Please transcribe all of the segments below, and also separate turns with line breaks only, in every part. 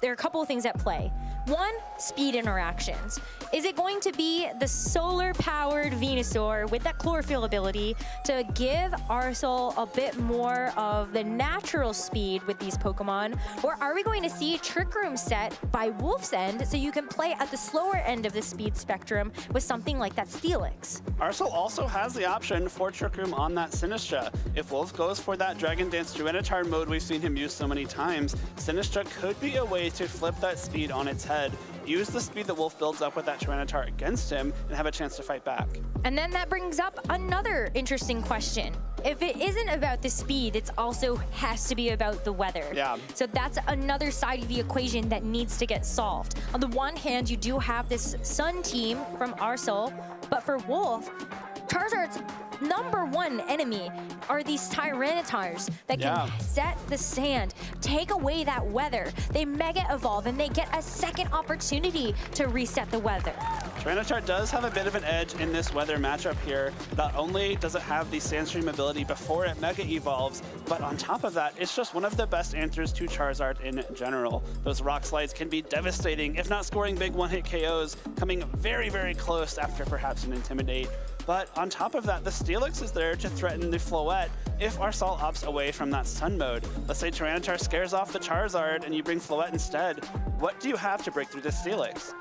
there are a couple of things at play. One, speed interactions. Is it going to be the solar-powered Venusaur with that chlorophyll ability to give Arsal a bit more of the natural speed with these Pokemon? Or are we going to see Trick Room set by Wolfe's end so you can play at the slower end of the speed spectrum with something like that Steelix?
Arsal also has the option for Trick Room on that Sinistcha. If Wolfe goes for that Dragon Dance Tyranitar mode we've seen him use so many times, Sinistcha could be a way to flip that speed on its head, use the speed that Wolfe builds up with that Tyranitar against him, and have a chance to fight back.
And then that brings up another interesting question. If it isn't about the speed, it also has to be about the weather.
Yeah.
So that's another side of the equation that needs to get solved. On the one hand, you do have this Sun team from Arsal, but for Wolfe, Charizard's #1 enemy are these Tyranitars that can set the sand, take away that weather. They Mega Evolve and they get a second opportunity to reset the weather.
Tyranitar does have a bit of an edge in this weather matchup here. Not only does it have the Sandstream ability before it Mega Evolves, but on top of that, it's just one of the best answers to Charizard in general. Those Rock Slides can be devastating, if not scoring big one-hit KOs, coming very, very close after perhaps an Intimidate. But on top of that, the Steelix is there to threaten the Floette if Arsal opts away from that Sun mode. Let's say Tyranitar scares off the Charizard and you bring Floette instead. What do you have to break through this Steelix?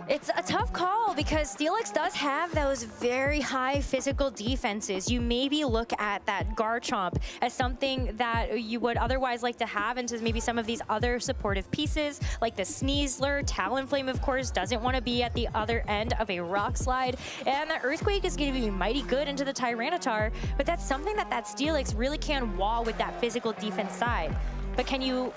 It's a tough call because Steelix does have those very high physical defenses. You maybe look at that Garchomp as something that you would otherwise like to have into maybe some of these other supportive pieces, like the Sneasler. Talonflame, of course, doesn't want to be at the other end of a Rock Slide. And the Earthquake is going to be mighty good into the Tyranitar, but that's something that Steelix really can wall with that physical defense side. But can you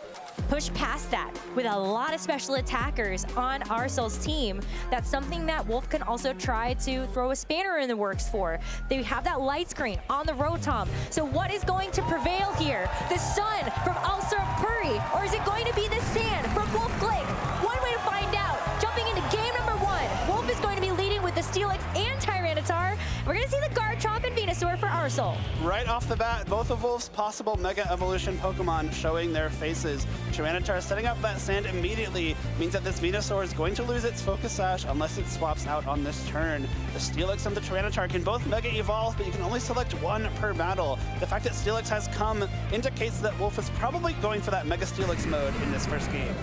push past that with a lot of special attackers on Arsal's team? That's something that Wolfe can also try to throw a spanner in the works for. They have that light screen on the Rotom. So what is going to prevail here? The Sun from Arsal Puri, or is it going to be the Sand from Wolfe Glick? One way to find out. Jumping into game #1, Wolfe is going to be leading with the Steelix and Tyranitar. We're going to see the Garchomp and Venusaur for Arsal.
Right off the bat, both of Wolfe's possible Mega Evolution Pokemon showing their faces. Tyranitar setting up that Sand immediately means that this Venusaur is going to lose its Focus Sash unless it swaps out on this turn. The Steelix and the Tyranitar can both Mega Evolve, but you can only select one per battle. The fact that Steelix has come indicates that Wolfe is probably going for that Mega Steelix mode in this first game.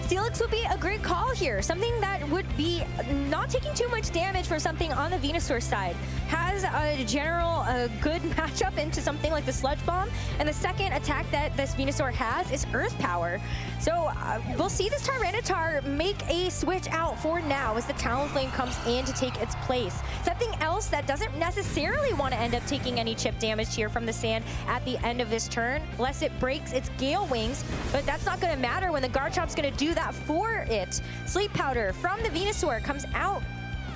Steelix would be a great call here. Something that would be not taking too much damage from something on the Venusaur side. Has a general good matchup into something like the Sludge Bomb. And the second attack that this Venusaur has is Earth Power. So we'll see this Tyranitar make a switch out for now as the Talonflame comes in to take its place. Something else that doesn't necessarily want to end up taking any chip damage here from the Sand at the end of this turn, unless it breaks its Gale Wings. But that's not going to matter when the Garchomp's going to do that for it. Sleep Powder from the Venusaur comes out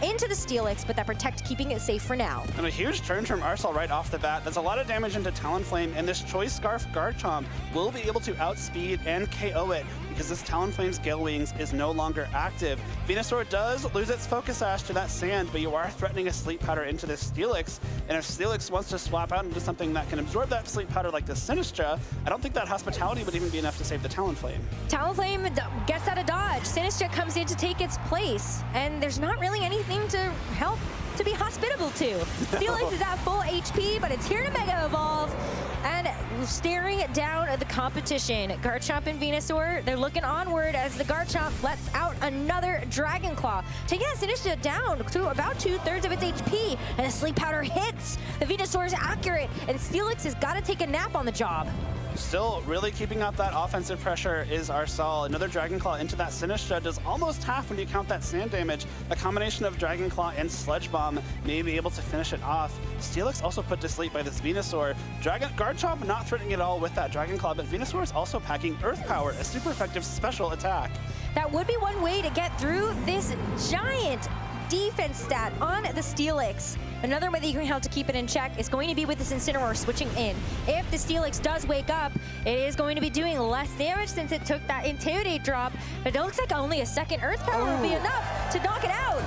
into the Steelix, but that Protect keeping it safe for now.
And a huge turn from Arsal right off the bat. That's a lot of damage into Talonflame, and this Choice Scarf Garchomp will be able to outspeed and KO it because this Talonflame's Gale Wings is no longer active. Venusaur does lose its Focus Sash to that Sand, but you are threatening a Sleep Powder into this Steelix, and if Steelix wants to swap out into something that can absorb that Sleep Powder like the Sinistcha, I don't think that Hospitality would even be enough to save the Talonflame.
Talonflame gets out of dodge. Sinistcha comes in to take its place, and there's not really anything to help to be hospitable to. Steelix is at full HP, but it's here to Mega Evolve. And staring down at the competition, Garchomp and Venusaur, they're looking onward as the Garchomp lets out another Dragon Claw, taking that Sinistcha down to about 2/3 of its HP, and the Sleep Powder hits. The Venusaur is accurate, and Steelix has got to take a nap on the job.
Still really keeping up that offensive pressure is Arsal. Another Dragon Claw into that Sinistcha does almost half when you count that Sand damage. A combination of Dragon Claw and Sludge Bomb may be able to finish it off. Steelix also put to sleep by this Venusaur. Garchomp not threatening at all with that Dragon Claw, but Venusaur is also packing Earth Power, a super effective special attack.
That would be one way to get through this giant defense stat on the Steelix. Another way that you can help to keep it in check is going to be with this Incineroar switching in. If the Steelix does wake up, it is going to be doing less damage since it took that Intimidate drop, but it looks like only a second Earth Power will be enough to knock it out.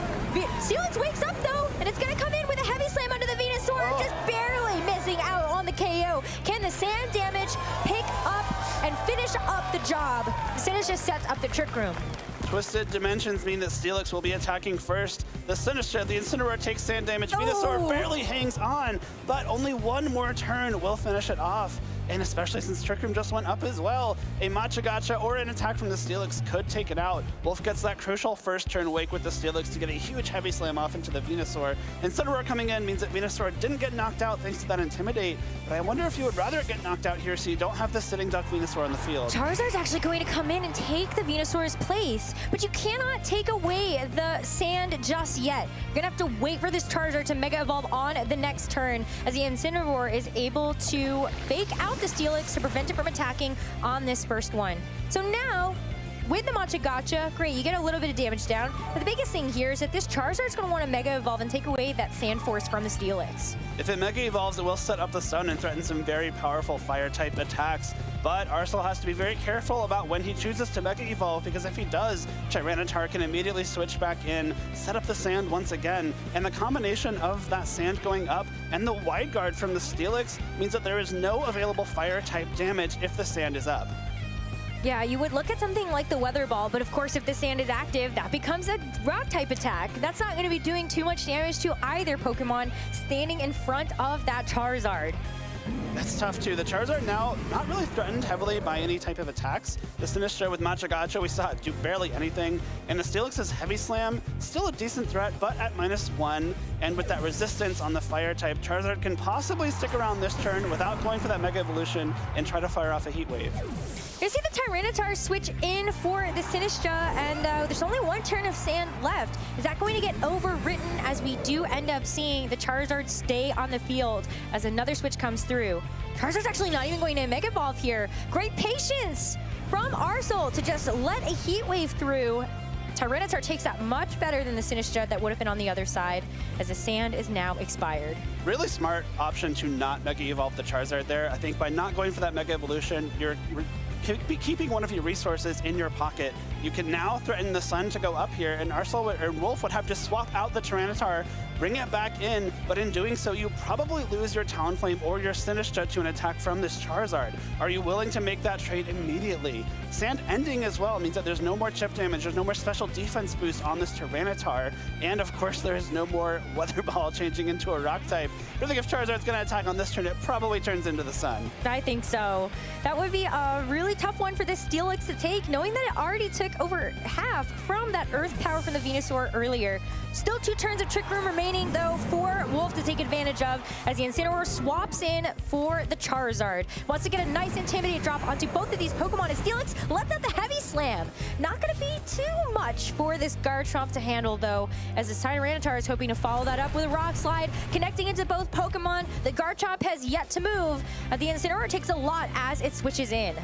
Steelix wakes up though, and it's going to come in with a Heavy Slam under the Venusaur, just barely missing out on the KO. Can the Sand damage pick up and finish up the job. Sinistcha just sets up the Trick Room.
Twisted Dimensions mean that Steelix will be attacking first. The Sinistcha, the Incineroar takes sand damage. Venusaur barely hangs on, but only one more turn will finish it off. And especially since Trick Room just went up as well, a Matcha Gotcha or an attack from the Steelix could take it out. Wolf gets that crucial first turn wake with the Steelix to get a huge heavy slam off into the Venusaur. Incineroar coming in means that Venusaur didn't get knocked out thanks to that Intimidate, but I wonder if you would rather get knocked out here so you don't have the sitting duck Venusaur on the field.
Charizard's actually going to come in and take the Venusaur's place, but you cannot take away the sand just yet. You're gonna have to wait for this Charizard to Mega Evolve on the next turn as the Incineroar is able to fake out the Steelix to prevent it from attacking on this first one. So now, with the Matcha Gotcha, great, you get a little bit of damage down, but the biggest thing here is that this Charizard's going to want to Mega Evolve and take away that Sand Force from the Steelix.
If it Mega Evolves, it will set up the Sun and threaten some very powerful Fire-type attacks, but Arsal has to be very careful about when he chooses to Mega Evolve, because if he does, Tyranitar can immediately switch back in, set up the Sand once again, and the combination of that Sand going up and the Wide Guard from the Steelix means that there is no available Fire-type damage if the Sand is up.
Yeah, you would look at something like the Weather Ball, but of course if the Sand is active, that becomes a Rock type attack. That's not going to be doing too much damage to either Pokemon standing in front of that Charizard.
That's tough too. The Charizard now not really threatened heavily by any type of attacks. The Sinistcha with Matcha Gotcha, we saw it do barely anything. And the Steelix's Heavy Slam, still a decent threat, but at -1. And with that resistance on the Fire type, Charizard can possibly stick around this turn without going for that Mega Evolution and try to fire off a Heat Wave.
You see the Tyranitar switch in for the Sinistcha, and there's only one turn of Sand left. Is that going to get overwritten as we do end up seeing the Charizard stay on the field as another switch comes through? Charizard's actually not even going to Mega Evolve here. Great patience from Arsal to just let a Heat Wave through. Tyranitar takes that much better than the Sinistcha that would have been on the other side, as the Sand is now expired.
Really smart option to not Mega Evolve the Charizard there. I think by not going for that Mega Evolution, you're keeping one of your resources in your pocket. You can now threaten the Sun to go up here, and Arsal or Wolf would have to swap out the Tyranitar, bring it back in, but in doing so, you probably lose your Talonflame or your Sinistcha to an attack from this Charizard. Are you willing to make that trade immediately? Sand ending as well means that there's no more chip damage, there's no more special defense boost on this Tyranitar, and of course there is no more Weather Ball changing into a Rock type. I think if Charizard's going to attack on this turn, it probably turns into the Sun.
I think so. That would be a really tough one for this Steelix to take, knowing that it already took over half from that Earth Power from the Venusaur earlier. Still 2 turns of Trick Room remaining, though, for Wolf to take advantage of as the Incineroar swaps in for the Charizard. Wants to get a nice Intimidate drop onto both of these Pokemon, and Steelix lets out the Heavy Slam. Not going to be too much for this Garchomp to handle, though, as the Tyranitar is hoping to follow that up with a Rock Slide, connecting into both Pokemon. The Garchomp has yet to move. The Incineroar takes a lot as it switches in.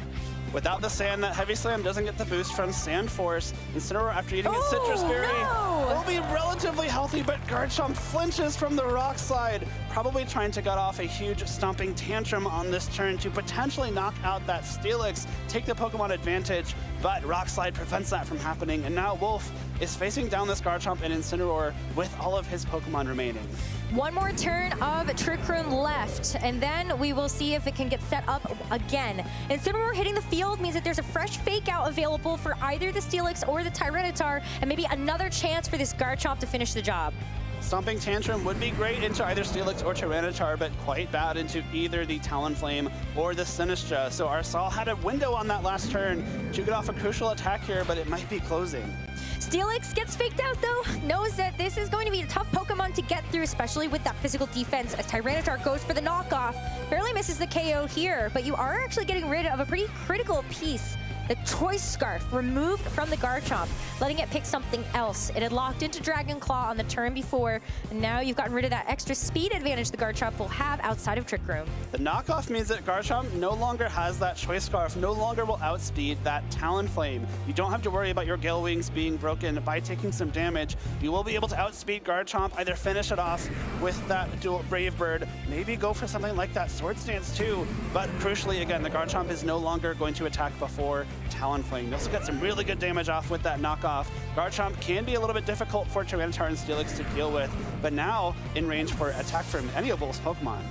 Without the Sand, that Heavy Slam doesn't get the boost from Sand Force. Incineroar, after eating its Citrus Berry, will be relatively healthy, but Garchomp flinches from the Rock Slide, probably trying to get off a huge stomping tantrum on this turn to potentially knock out that Steelix, take the Pokemon advantage, but Rock Slide prevents that from happening, and now Wolf is facing down this Garchomp and Incineroar with all of his Pokemon remaining.
One more turn of Trick Room left, and then we will see if it can get set up again. Incineroar hitting the field means that there's a fresh Fake Out available for either the Steelix or the Tyranitar, and maybe another chance for this Garchomp to finish the job.
Stomping Tantrum would be great into either Steelix or Tyranitar, but quite bad into either the Talonflame or the Sinistcha. So Arsal had a window on that last turn to get off a crucial attack here, but it might be closing.
Steelix gets faked out, though, knows that this is going to be a tough Pokemon to get through, especially with that physical defense, as Tyranitar goes for the knockoff. Barely misses the KO here, but you are actually getting rid of a pretty critical piece. The Choice Scarf removed from the Garchomp, letting it pick something else. It had locked into Dragon Claw on the turn before, and now you've gotten rid of that extra speed advantage the Garchomp will have outside of Trick Room.
The knockoff means that Garchomp no longer has that Choice Scarf, no longer will outspeed that Talonflame. You don't have to worry about your Gale Wings being broken by taking some damage. You will be able to outspeed Garchomp, either finish it off with that dual Brave Bird, maybe go for something like that Swords Dance too, but crucially again, the Garchomp is no longer going to attack before Talonflame. You also got some really good damage off with that knockoff. Garchomp can be a little bit difficult for Tyranitar and Steelix to deal with, but now in range for attack from any of Wolf's Pokemon.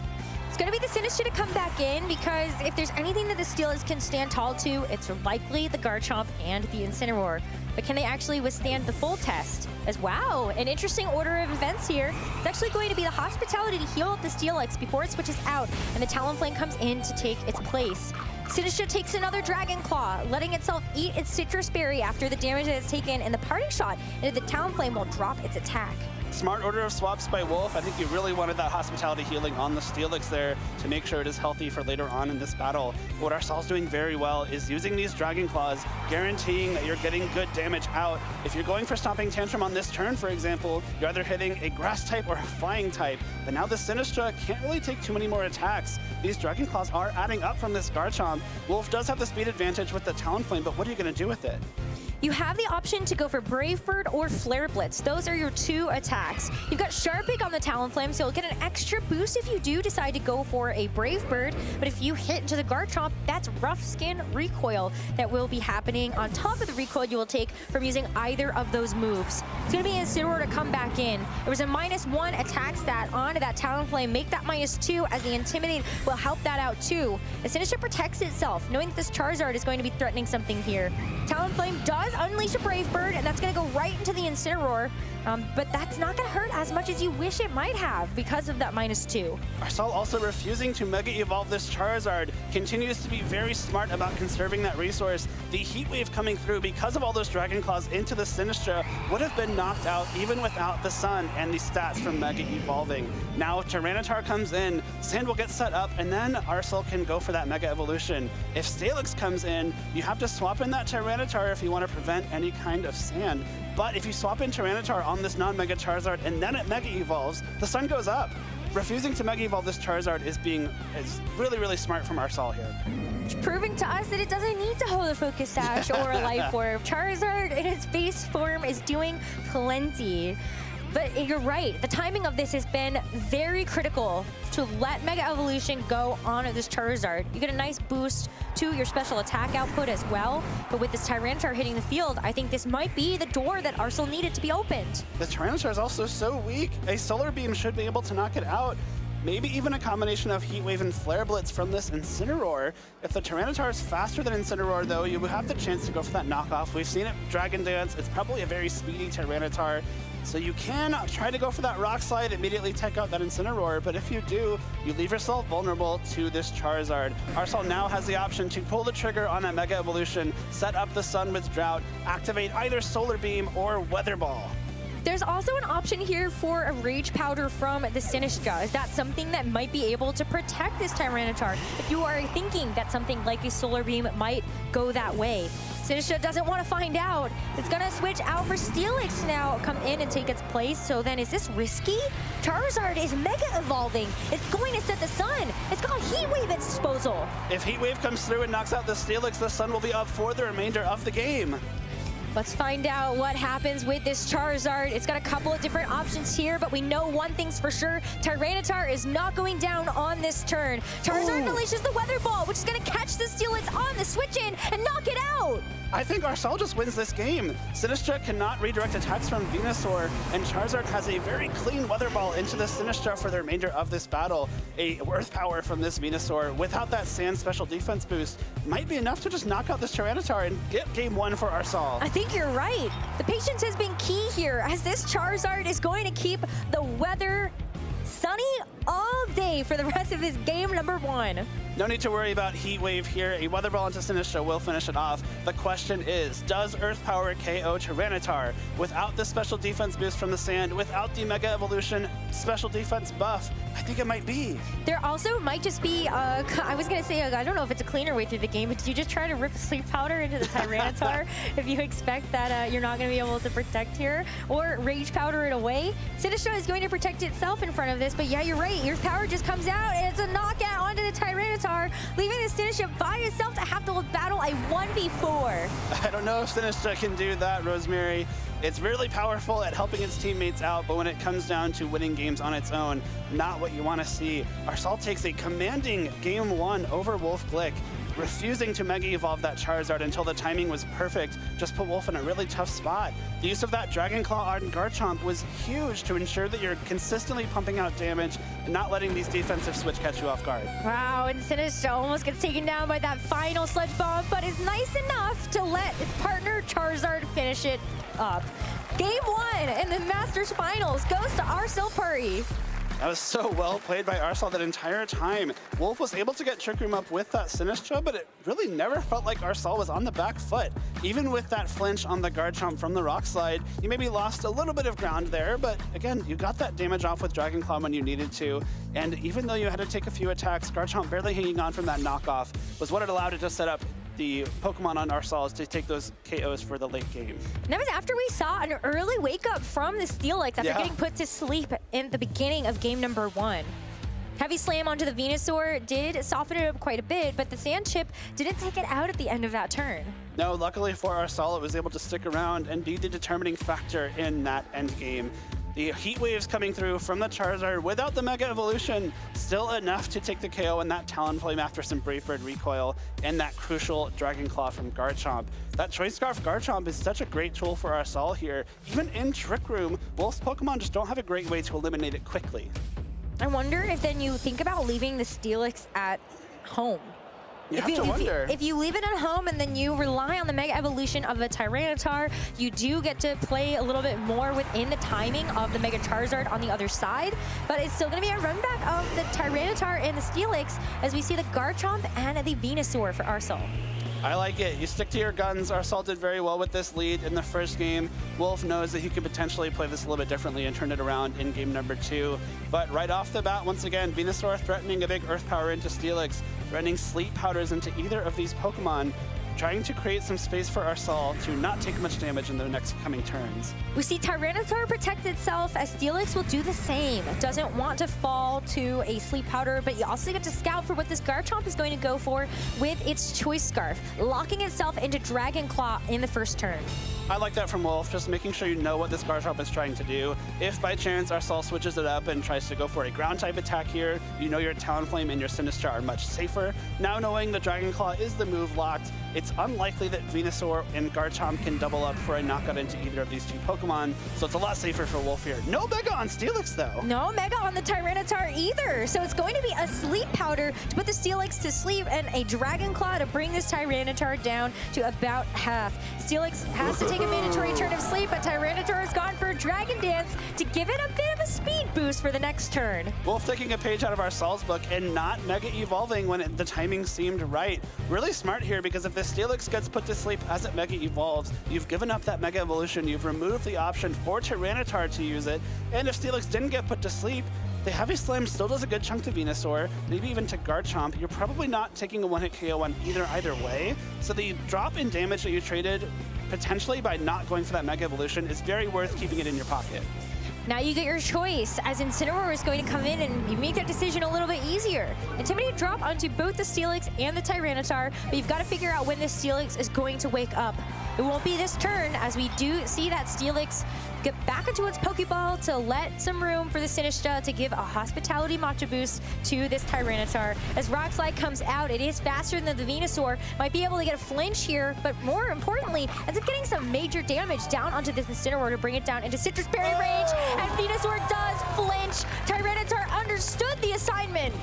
It's going to be the Sinister to come back in, because if there's anything that the Steelix can stand tall to, it's likely the Garchomp and the Incineroar. But can they actually withstand the full test? As wow, an interesting order of events here. It's actually going to be the Hospitality to heal up the Steelix before it switches out, and the Talonflame comes in to take its place. Sinistcha takes another Dragon Claw, letting itself eat its Citrus Berry after the damage that it's taken, and the Parting Shot into the Talonflame will drop its attack.
Smart order of swaps by Wolfe. I think you really wanted that Hospitality healing on the Steelix there to make sure it is healthy for later on in this battle. What Arsal's doing very well is using these Dragon Claws, guaranteeing that you're getting good damage out. If you're going for Stomping Tantrum on this turn, for example, you're either hitting a Grass type or a Flying type. But now the Sinistcha can't really take too many more attacks. These Dragon Claws are adding up from this Garchomp. Wolfe does have the speed advantage with the Talonflame, but what are you going to do with it?
You have the option to go for Brave Bird or Flare Blitz. Those are your two attacks. You've got Sharpig on the Talonflame, so you'll get an extra boost if you do decide to go for a Brave Bird. But if you hit into the Garchomp, that's Rough Skin Recoil that will be happening on top of the recoil you will take from using either of those moves. It's going to be Incineroar to come back in. There was a -1 attack stat onto that Talonflame. Make that -2 as the Intimidate will help that out too. The Sinistcha protects itself, knowing that this Charizard is going to be threatening something here. Talonflame does unleash a Brave Bird, and that's going to go right into the Incineroar, but that's not going to hurt as much as you wish it might have because of that -2.
Arsal also refusing to Mega Evolve this Charizard, continues to be very smart about conserving that resource. The Heat Wave coming through because of all those Dragon Claws into the Sinistcha would have been knocked out even without the Sun and the stats from Mega Evolving. Now if Tyranitar comes in, Sand will get set up, and then Arsal can go for that Mega Evolution. If Steelix comes in, you have to swap in that Tyranitar if you want to prevent any kind of Sand. But if you swap in Tyranitar on this non-Mega Charizard and then it Mega Evolves, the Sun goes up. Refusing to Mega Evolve this Charizard is really, really smart from Arsal here.
It's proving to us that it doesn't need to hold a Focus Sash or a Life Orb. Charizard in its base form is doing plenty. But you're right, the timing of this has been very critical to let Mega Evolution go on this Charizard. You get a nice boost to your special attack output as well, but with this Tyranitar hitting the field, I think this might be the door that Arsal needed to be opened.
The Tyranitar is also so weak. A Solar Beam should be able to knock it out. Maybe even a combination of Heat Wave and Flare Blitz from this Incineroar. If the Tyranitar is faster than Incineroar, though, you would have the chance to go for that knockoff. We've seen it Dragon Dance. It's probably a very speedy Tyranitar. So you can try to go for that Rock Slide, immediately take out that Incineroar, but if you do, you leave yourself vulnerable to this Charizard. Arsal now has the option to pull the trigger on that Mega Evolution, set up the Sun with Drought, activate either Solar Beam or Weather Ball.
There's also an option here for a Rage Powder from the Sinistcha. Is that something that might be able to protect this Tyranitar? If you are thinking that something like a Solar Beam might go that way. Sinistcha doesn't want to find out. It's going to switch out for Steelix now, come in and take its place. So then is this risky? Charizard is Mega Evolving. It's going to set the Sun. It's got Heat Wave at its disposal.
If Heat Wave comes through and knocks out the Steelix, the Sun will be up for the remainder of the game.
Let's find out what happens with this Charizard. It's got a couple of different options here, but we know one thing's for sure. Tyranitar is not going down on this turn. Charizard unleashes the Weather Ball, which is going to catch the Steelix on the switch in and knock it out.
I think Arsal just wins this game. Sinistcha cannot redirect attacks from Venusaur, and Charizard has a very clean Weather Ball into the Sinistcha for the remainder of this battle. A Earth Power from this Venusaur without that Sand special defense boost might be enough to just knock out this Tyranitar and get game one for Arsal.
I think you're right. The patience has been key here, as this Charizard is going to keep the weather sunny all day for the rest of his game number 1.
No need to worry about Heat Wave here. A Weather Ball into Sinistcha will finish it off. The question is, does Earth Power KO Tyranitar without the special defense boost from the Sand, without the Mega Evolution special defense buff? I think it might be.
There also might just be, I was going to say, I don't know if it's a cleaner way through the game, but did you just try to rip Sleep Powder into the Tyranitar if you expect that you're not going to be able to protect here? Or Rage Powder it away? Sinistcha is going to protect itself in front of this, but yeah, you're right. Earth Power just comes out, and it's a knockout onto the Tyranitar, leaving the Sinistcha by itself to have to battle a 1v4.
I don't know if Sinistcha can do that, Rosemary. It's really powerful at helping its teammates out, but when it comes down to winning games on its own, not what you want to see. Arsal takes a commanding game 1 over Wolfe Glick. refusing to Mega Evolve that Charizard until the timing was perfect just put Wolfe in a really tough spot. The use of that Dragon Claw on Garchomp was huge to ensure that you're consistently pumping out damage and not letting these defensive switch catch you off guard.
Wow, and Sinistcha almost gets taken down by that final Sludge Bomb, but is nice enough to let his partner Charizard finish it up. Game 1 in the Masters Finals goes to Arsal Puri.
That was so well played by Arsal that entire time. Wolfe was able to get Trick Room up with that Sinistcha, but it really never felt like Arsal was on the back foot. Even with that flinch on the Garchomp from the Rock Slide, you maybe lost a little bit of ground there, but again, you got that damage off with Dragon Claw when you needed to. And even though you had to take a few attacks, Garchomp barely hanging on from that knockoff was what it allowed it to set up the Pokemon on Arsal to take those KOs for the late game.
And that was after we saw an early wake up from the Steelix after getting put to sleep in the beginning of game number 1. Heavy Slam onto the Venusaur did soften it up quite a bit, but the Sand Chip didn't take it out at the end of that turn.
No, luckily for Arsal, it was able to stick around and be the determining factor in that end game. The Heat Waves coming through from the Charizard without the Mega Evolution, still enough to take the KO in that Talonflame after some Brave Bird recoil and that crucial Dragon Claw from Garchomp. That Choice Scarf Garchomp is such a great tool for Arsal here. Even in Trick Room, Wolfe's Pokemon just don't have a great way to eliminate it quickly.
I wonder if then you think about leaving the Steelix at home. If you leave it at home and then you rely on the Mega Evolution of a Tyranitar, you do get to play a little bit more within the timing of the Mega Charizard on the other side, but it's still going to be a run back of the Tyranitar and the Steelix as we see the Garchomp and the Venusaur for Arsal.
I like it. You stick to your guns. Arsal did very well with this lead in the first game. Wolfe knows that he could potentially play this a little bit differently and turn it around in game number 2. But right off the bat, once again, Venusaur threatening a big Earth Power into Steelix, threatening Sleep Powders into either of these Pokemon, trying to create some space for Arsal to not take much damage in the next coming turns.
We see Tyranitar protect itself as Steelix will do the same. It doesn't want to fall to a Sleep Powder, but you also get to scout for what this Garchomp is going to go for with its Choice Scarf, locking itself into Dragon Claw in the first turn.
I like that from Wolfe, just making sure you know what this Garchomp is trying to do. If by chance Arsal switches it up and tries to go for a ground type attack here, you know your Talonflame and your Sinistcha are much safer. Now knowing the Dragon Claw is the move locked, it's unlikely that Venusaur and Garchomp can double up for a knockout into either of these two Pokemon, so it's a lot safer for Wolfe here. No Mega on Steelix though.
No Mega on the Tyranitar either, so it's going to be a Sleep Powder to put the Steelix to sleep and a Dragon Claw to bring this Tyranitar down to about half. Steelix has to take a mandatory turn of sleep, but Tyranitar has gone for a Dragon Dance to give it a bit of a speed boost for the next turn.
Wolfe taking a page out of Arsal's book and not Mega Evolving when the timing seemed right. Really smart here, because if the Steelix gets put to sleep as it Mega Evolves, you've given up that Mega Evolution, you've removed the option for Tyranitar to use it, and if Steelix didn't get put to sleep, the Heavy Slam still does a good chunk to Venusaur, maybe even to Garchomp. You're probably not taking a one-hit KO on either way, so the drop in damage that you traded potentially by not going for that Mega Evolution is very worth keeping it in your pocket.
Now you get your choice, as Incineroar is going to come in and you make that decision a little bit easier. Intimidate drop onto both the Steelix and the Tyranitar, but you've got to figure out when the Steelix is going to wake up. It won't be this turn, as we do see that Steelix get back into its Pokeball to let some room for the Sinistcha to give a Hospitality Matcha boost to this Tyranitar. As Rock Slide comes out, it is faster than the Venusaur, might be able to get a flinch here, but more importantly, ends up getting some major damage down onto this Incineroar to bring it down into Citrus Berry range, and Venusaur does flinch. Tyranitar understood the assignment.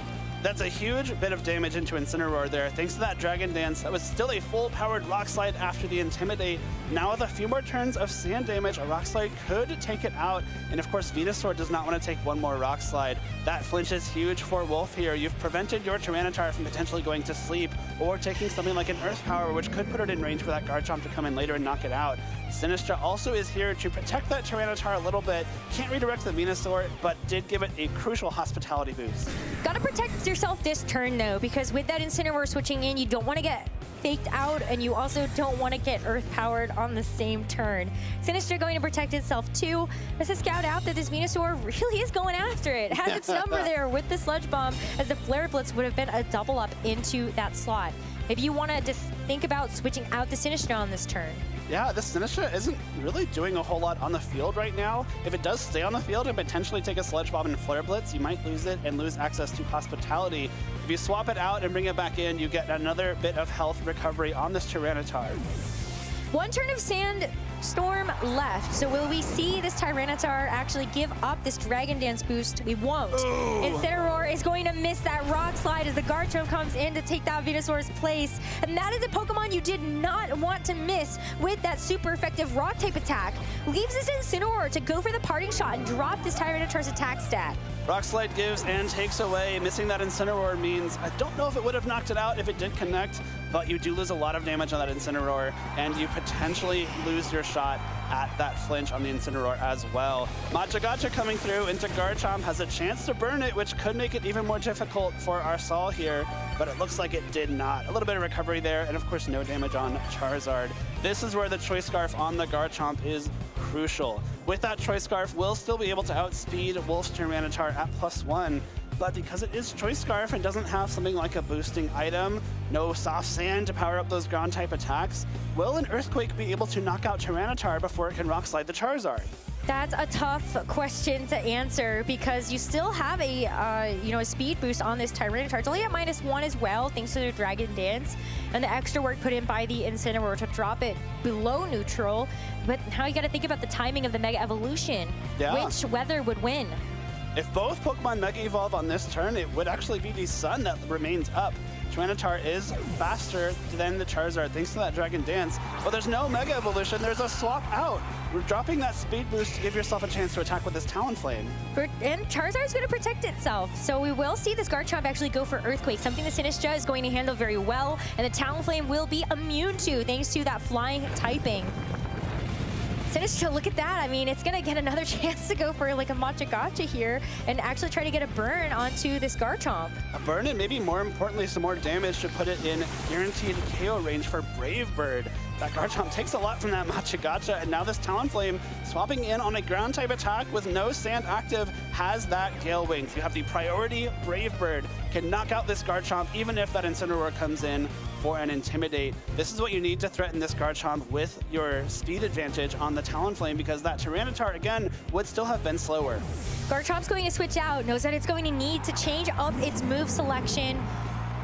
That's a huge bit of damage into Incineroar there. Thanks to that Dragon Dance, that was still a full-powered Rock Slide after the Intimidate. Now with a few more turns of Sand damage, a Rock Slide could take it out. And of course, Venusaur does not want to take one more Rock Slide. That flinch is huge for Wolfe here. You've prevented your Tyranitar from potentially going to sleep or taking something like an Earth Power, which could put it in range for that Garchomp to come in later and knock it out. Sinistcha also is here to protect that Tyranitar a little bit. Can't redirect the Venusaur, but did give it a crucial Hospitality boost.
Gotta protect yourself this turn though, because with that Incineroar switching in, you don't want to get faked out, and you also don't want to get Earth Powered on the same turn. Sinistcha going to protect itself too. Let's just scout out that this Venusaur really is going after it. Has its number there with the Sludge Bomb, as the Flare Blitz would have been a double up into that slot. If you want to just think about switching out the Sinistcha on this turn.
Yeah, this Sinistra isn't really doing a whole lot on the field right now. If it does stay on the field and potentially take a Sledge Bomb and Flare Blitz, you might lose it and lose access to Hospitality. If you swap it out and bring it back in, you get another bit of health recovery on this Tyranitar.
One turn of Sandstorm left. So will we see this Tyranitar actually give up this Dragon Dance boost? We won't. Incineroar is going to miss that Rock Slide as the Garchomp comes in to take that Venusaur's place. And that is a Pokemon you did not want to miss with that super effective Rock type attack. Leaves this Incineroar to go for the parting shot and drop this Tyranitar's attack stat.
Rock Slide gives and takes away. Missing that Incineroar means I don't know if it would have knocked it out if it did connect, but you do lose a lot of damage on that Incineroar, and you potentially lose your shot at that flinch on the Incineroar as well. Machagacha coming through into Garchomp has a chance to burn it, which could make it even more difficult for Arsal here, but it looks like it did not. A little bit of recovery there, and of course no damage on Charizard. This is where the Choice Scarf on the Garchomp is crucial. With that Choice Scarf, we'll still be able to outspeed Wolf's Tyranitar at +1, but because it is Choice Scarf and doesn't have something like a boosting item, no Soft Sand to power up those ground type attacks, will an Earthquake be able to knock out Tyranitar before it can Rock Slide the Charizard?
That's a tough question to answer because you still have a a speed boost on this Tyranitar. It's only at -1 as well, thanks to the Dragon Dance and the extra work put in by the Incineroar to drop it below neutral. But now you got to think about the timing of the Mega Evolution.
Yeah.
Which weather would win?
If both Pokemon Mega Evolve on this turn, it would actually be the Sun that remains up. Tyranitar is faster than the Charizard thanks to that Dragon Dance, but there's no Mega Evolution, there's a swap out. We're dropping that speed boost to give yourself a chance to attack with this Talonflame.
And Charizard's going to protect itself, so we will see this Garchomp actually go for Earthquake, something the Sinistra is going to handle very well, and the Talonflame will be immune to thanks to that flying typing. Sinistra, look at that. I mean, it's going to get another chance to go for like a Machagacha here and actually try to get a burn onto this Garchomp.
A burn and maybe more importantly some more damage to put it in guaranteed KO range for Brave Bird. That Garchomp takes a lot from that Machagacha, and now this Talonflame swapping in on a ground type attack with no sand active has that Gale Wings. You have the priority Brave Bird, can knock out this Garchomp even if that Incineroar comes in for an Intimidate. This is what you need to threaten this Garchomp with your speed advantage on the Talonflame because that Tyranitar, again, would still have been slower.
Garchomp's going to switch out, knows that it's going to need to change up its move selection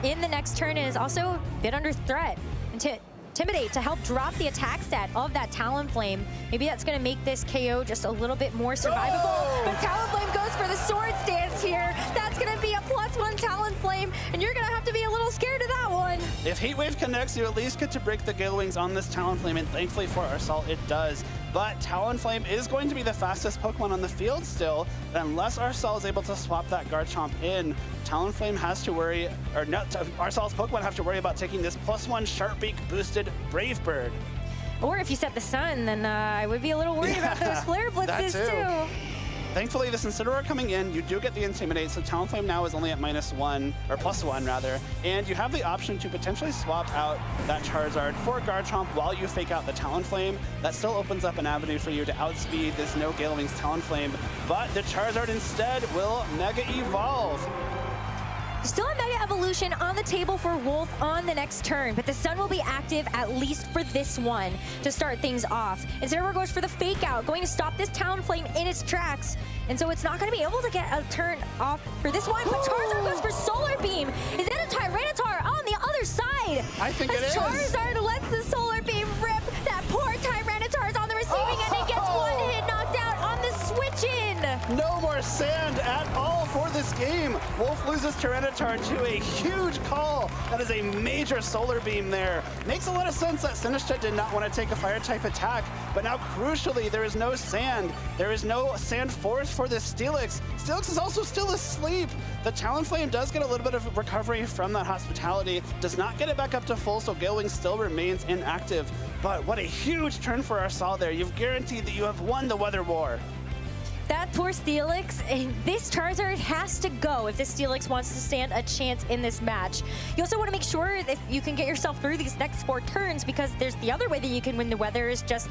in the next turn and is also a bit under threat. Intimidate to help drop the attack stat of that Talonflame. Maybe that's going to make this KO just a little bit more survivable.
Oh!
But Talonflame goes for the Swords Dance here. That's going to be a +1 Talonflame, and you're going to have to be a little scared of that one.
If Heat Wave connects, you at least get to break the Gale Wings on this Talonflame, and thankfully for Arsal, it does. But Talonflame is going to be the fastest Pokemon on the field still, and unless Arsal is able to swap that Garchomp in, Talonflame has to worry, or not, Arsal's Pokemon have to worry about taking this +1 Sharpbeak boosted Brave Bird.
Or if you set the Sun, then I would be a little worried about those Flare Blitzes too.
Thankfully, this Incineroar coming in, you do get the Intimidate, so Talonflame now is only at -1, or +1 rather, and you have the option to potentially swap out that Charizard for Garchomp while you fake out the Talonflame. That still opens up an avenue for you to outspeed this no Gale Wings Talonflame, but the Charizard instead will Mega Evolve.
Still a Mega Evolution on the table for Wolf on the next turn, but the Sun will be active at least for this one to start things off. Incineroar goes for the Fake Out, going to stop this Talonflame in its tracks, and so it's not going to be able to get a turn off for this one, but Charizard goes for Solar Beam. Is that a Tyranitar on the other side?
I think it is.
Charizard lets the Solar Beam rip. That poor Tyranitar is on the receiving end and gets one hit knocked out on the switch in.
No more sand at all for this game. Wolf loses Tyranitar to a huge call. That is a major Solar Beam there. Makes a lot of sense that Sinistra did not want to take a fire type attack, but now crucially there is no sand. There is no sand force for this Steelix. Steelix is also still asleep. The Talonflame does get a little bit of recovery from that Hospitality, does not get it back up to full, so Gale Wing still remains inactive. But what a huge turn for Arsal there. You've guaranteed that you have won the Weather War.
That poor Steelix, and this Charizard has to go if this Steelix wants to stand a chance in this match. You also want to make sure that you can get yourself through these next 4 turns, because there's the other way that you can win the weather is just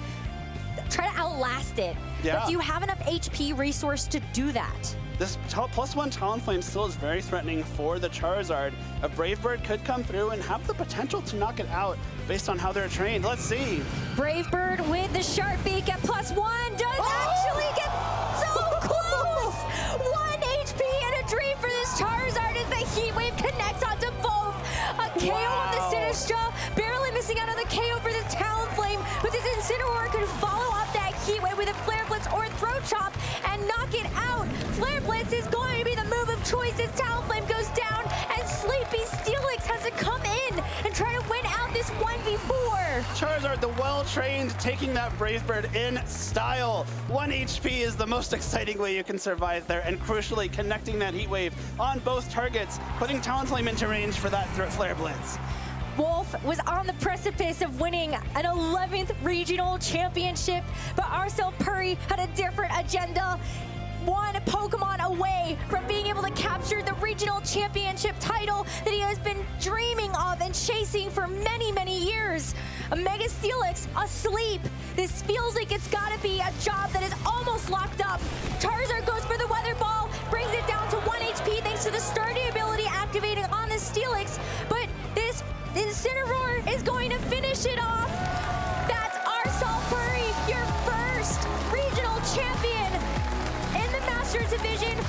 try to outlast it.
Yeah.
But do you have enough HP resource to do that?
This +1 Talonflame still is very threatening for the Charizard. A Brave Bird could come through and have the potential to knock it out based on how they're trained. Let's see.
Brave Bird with the Sharp Beak at +1 does actually get so close. 1 HP and a dream for this Charizard as the Heat Wave connects onto both. A KO on the Sinistra, barely missing out on the KO for this Talonflame, but this Incineroar could follow up that Heat Wave with a Flare Blitz or a Throat Chop and knock it out. Flare Blitz is going to be the move of choice as Talonflame goes down, and Sleepy Steelix has to come in and try to win out this 1v4.
Charizard, the well-trained, taking that Brave Bird in style. 1 HP is the most exciting way you can survive there, and crucially connecting that Heat Wave on both targets, putting Talonflame into range for that Flare Blitz.
Wolfe was on the precipice of winning an 11th regional championship, but Arsal Puri had a different agenda. One Pokemon away from being able to capture the regional championship title that he has been dreaming of and chasing for many, many years. A Mega Steelix asleep. This feels like it's gotta be a job that is almost locked up. Charizard goes for the Weather Ball, brings it down to 1 HP thanks to the Stardium